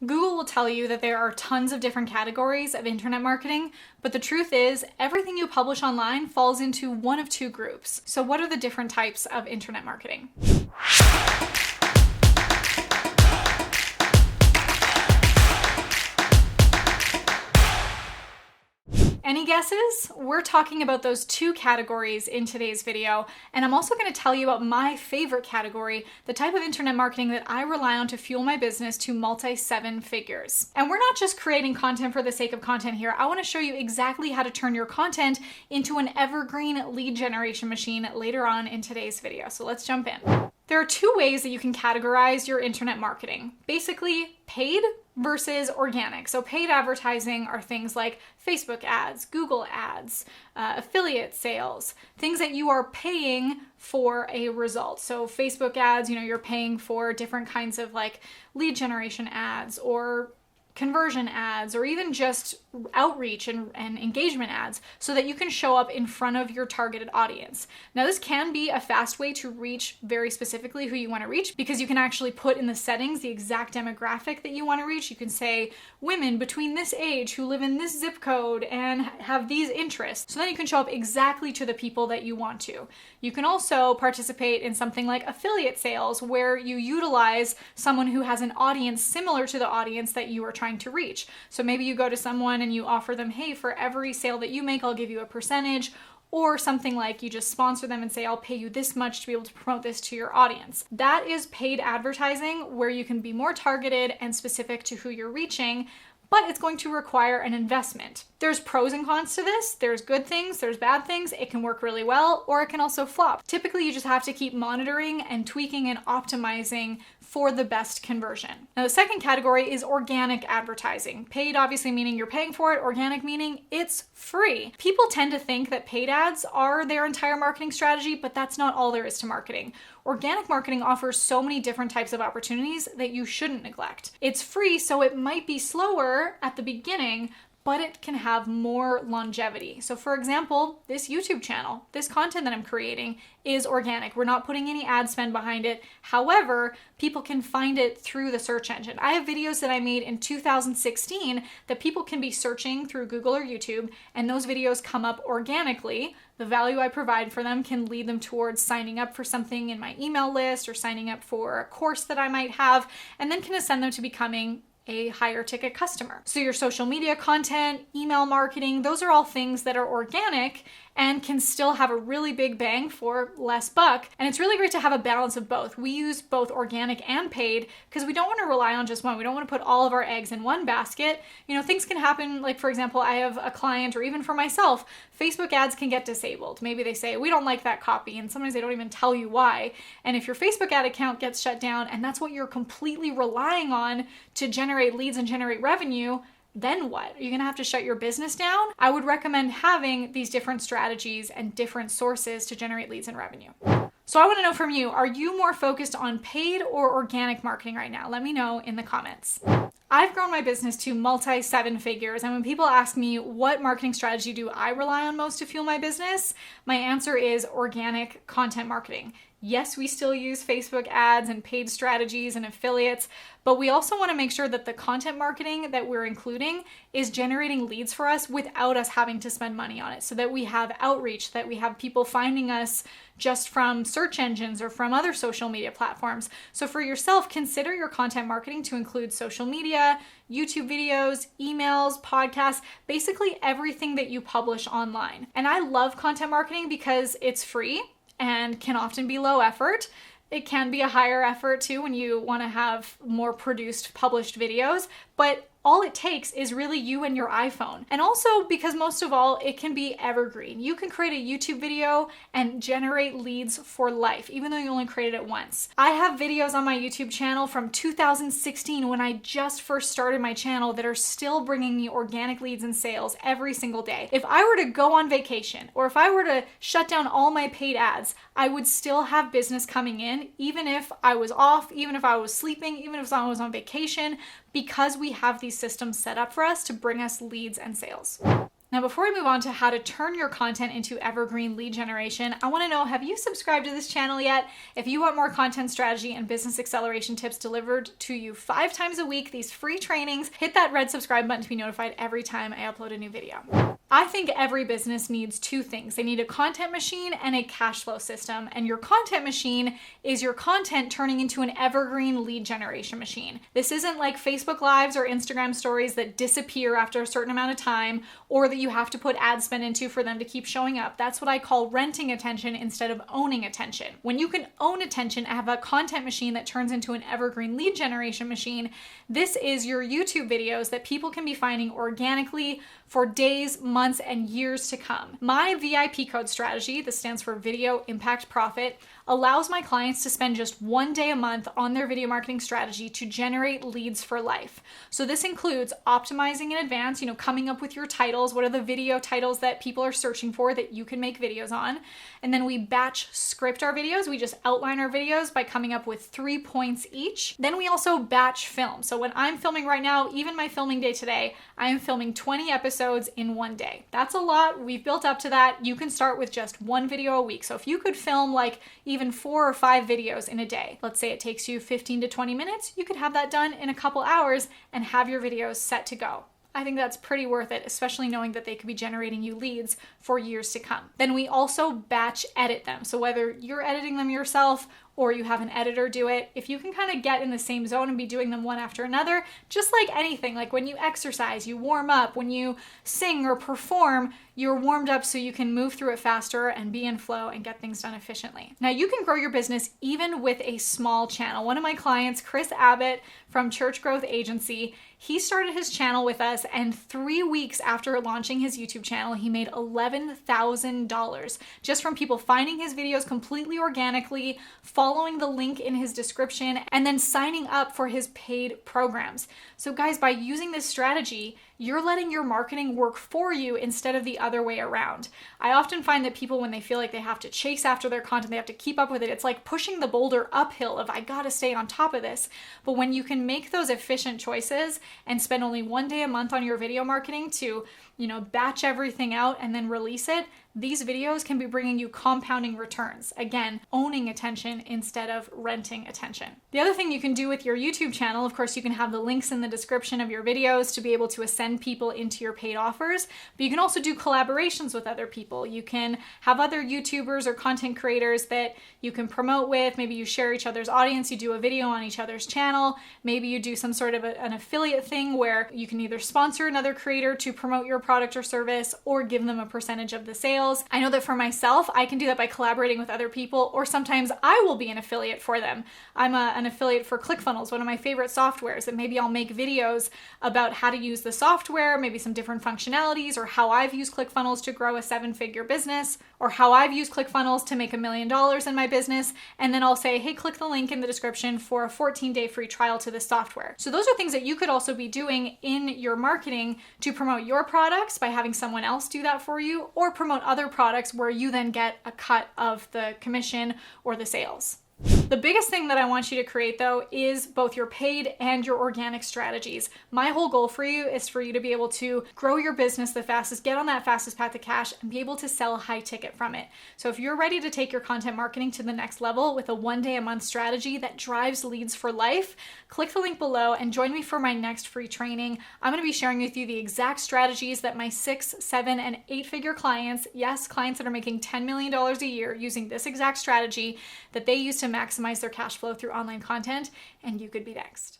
Google will tell you that there are tons of different categories of internet marketing, but the truth is everything you publish online falls into one of two groups. So what are the different types of internet marketing? Any guesses? We're talking about those two categories in today's video, and I'm also going to tell you about my favorite category, the type of internet marketing that I rely on to fuel my business to multi-seven figures. And we're not just creating content for the sake of content here. I want to show you exactly how to turn your content into an evergreen lead generation machine later on in today's video. So let's jump in. There are two ways that you can categorize your internet marketing. Basically, paid versus organic. So paid advertising are things like Facebook ads, Google ads, affiliate sales, things that you are paying for a result. So Facebook ads, you're paying for different kinds of like lead generation ads or conversion ads, or even just outreach and engagement ads so that you can show up in front of your targeted audience. Now, this can be a fast way to reach very specifically who you want to reach, because you can actually put in the settings the exact demographic that you want to reach. You can say women between this age who live in this zip code and have these interests. So then you can show up exactly to the people that you want to. You can also participate in something like affiliate sales, where you utilize someone who has an audience similar to the audience that you are trying to reach. So maybe you go to someone and you offer them, hey, for every sale that you make, I'll give you a percentage, or something like you just sponsor them and say, I'll pay you this much to be able to promote this to your audience. That is paid advertising, where you can be more targeted and specific to who you're reaching, but it's going to require an investment. There's pros and cons to this. There's good things, there's bad things. It can work really well, or it can also flop. Typically, you just have to keep monitoring and tweaking and optimizing for the best conversion. Now, the second category is organic advertising. Paid obviously meaning you're paying for it, organic meaning it's free. People tend to think that paid ads are their entire marketing strategy, but that's not all there is to marketing. Organic marketing offers so many different types of opportunities that you shouldn't neglect. It's free, so it might be slower at the beginning, but it can have more longevity. So for example, this YouTube channel, this content that I'm creating is organic. We're not putting any ad spend behind it. However, people can find it through the search engine. I have videos that I made in 2016 that people can be searching through Google or YouTube, and those videos come up organically. The value I provide for them can lead them towards signing up for something in my email list or signing up for a course that I might have, and then can ascend them to becoming a higher ticket customer. So your social media content, email marketing, those are all things that are organic and can still have a really big bang for less buck. And it's really great to have a balance of both. We use both organic and paid because we don't want to rely on just one. We don't want to put all of our eggs in one basket. Things can happen. Like, for example, I have a client, or even for myself, Facebook ads can get disabled. Maybe they say, we don't like that copy, and sometimes they don't even tell you why. And if your Facebook ad account gets shut down and that's what you're completely relying on to generate leads and generate revenue, then what? Are you gonna have to shut your business down? I would recommend having these different strategies and different sources to generate leads and revenue. So I wanna know from you, are you more focused on paid or organic marketing right now? Let me know in the comments. I've grown my business to multi-seven figures, and when people ask me what marketing strategy do I rely on most to fuel my business, my answer is organic content marketing. Yes, we still use Facebook ads and paid strategies and affiliates, but we also want to make sure that the content marketing that we're including is generating leads for us without us having to spend money on it, so that we have outreach, that we have people finding us just from search engines or from other social media platforms. So for yourself, consider your content marketing to include social media, YouTube videos, emails, podcasts, basically everything that you publish online. And I love content marketing because it's free and can often be low effort. It can be a higher effort too when you want to have more produced, published videos, but all it takes is really you and your iPhone. And also, because most of all, it can be evergreen. You can create a YouTube video and generate leads for life, even though you only created it once. I have videos on my YouTube channel from 2016 when I just first started my channel that are still bringing me organic leads and sales every single day. If I were to go on vacation, or if I were to shut down all my paid ads, I would still have business coming in, even if I was off, even if I was sleeping, even if I was on vacation, because we have these systems set up for us to bring us leads and sales. Now, before we move on to how to turn your content into evergreen lead generation, I want to know, have you subscribed to this channel yet? If you want more content strategy and business acceleration tips delivered to you 5 times a week, these free trainings, hit that red subscribe button to be notified every time I upload a new video. I think every business needs 2 things. They need a content machine and a cash flow system. And your content machine is your content turning into an evergreen lead generation machine. This isn't like Facebook Lives or Instagram stories that disappear after a certain amount of time, or that you have to put ad spend into for them to keep showing up. That's what I call renting attention instead of owning attention. When you can own attention and have a content machine that turns into an evergreen lead generation machine, this is your YouTube videos that people can be finding organically for days, months, and years to come. My VIP code strategy, this stands for Video Impact Profit, allows my clients to spend just 1 day a month on their video marketing strategy to generate leads for life. So this includes optimizing in advance, coming up with your titles. What are the video titles that people are searching for that you can make videos on? And then we batch script our videos. We just outline our videos by coming up with 3 points each. Then we also batch film. So when I'm filming right now, even my filming day today, I am filming 20 episodes in 1 day. That's a lot. We've built up to that. You can start with just 1 video a week. So if you could film even 4 or 5 videos in a day, let's say it takes you 15 to 20 minutes, you could have that done in a couple hours and have your videos set to go. I think that's pretty worth it, especially knowing that they could be generating you leads for years to come. Then we also batch edit them. So whether you're editing them yourself or you have an editor do it, if you can kind of get in the same zone and be doing them one after another, just like anything, like when you exercise, you warm up, when you sing or perform, you're warmed up so you can move through it faster and be in flow and get things done efficiently. Now, you can grow your business even with a small channel. One of my clients, Chris Abbott from Church Growth Agency, he started his channel with us, and 3 weeks after launching his YouTube channel, he made $11,000 just from people finding his videos completely organically, following the link in his description, and then signing up for his paid programs. So guys, by using this strategy, you're letting your marketing work for you instead of the other way around. I often find that people, when they feel like they have to chase after their content, they have to keep up with it, it's like pushing the boulder uphill of, I gotta stay on top of this. But when you can make those efficient choices and spend only 1 day a month on your video marketing to, batch everything out and then release it, these videos can be bringing you compounding returns. Again, owning attention instead of renting attention. The other thing you can do with your YouTube channel, of course, you can have the links in the description of your videos to be able to ascend people into your paid offers, but you can also do collaborations with other people. You can have other YouTubers or content creators that you can promote with. Maybe you share each other's audience, you do a video on each other's channel. Maybe you do some sort of an affiliate thing where you can either sponsor another creator to promote your product or service or give them a percentage of the sales. I know that for myself, I can do that by collaborating with other people, or sometimes I will be an affiliate for them. I'm an affiliate for ClickFunnels, one of my favorite softwares, and maybe I'll make videos about how to use the software, maybe some different functionalities, or how I've used ClickFunnels to grow a 7-figure business, or how I've used ClickFunnels to make $1 million in my business. And then I'll say, hey, click the link in the description for a 14-day free trial to this software. So those are things that you could also be doing in your marketing to promote your products by having someone else do that for you, or promote other products where you then get a cut of the commission or the sales. The biggest thing that I want you to create, though, is both your paid and your organic strategies. My whole goal for you is for you to be able to grow your business the fastest, get on that fastest path to cash, and be able to sell high ticket from it. So if you're ready to take your content marketing to the next level with a 1 day a month strategy that drives leads for life, click the link below and join me for my next free training. I'm going to be sharing with you the exact strategies that my 6, 7, and 8-figure clients, yes, clients that are making $10 million a year using this exact strategy, that they use to maximize their cash flow through online content, and you could be next.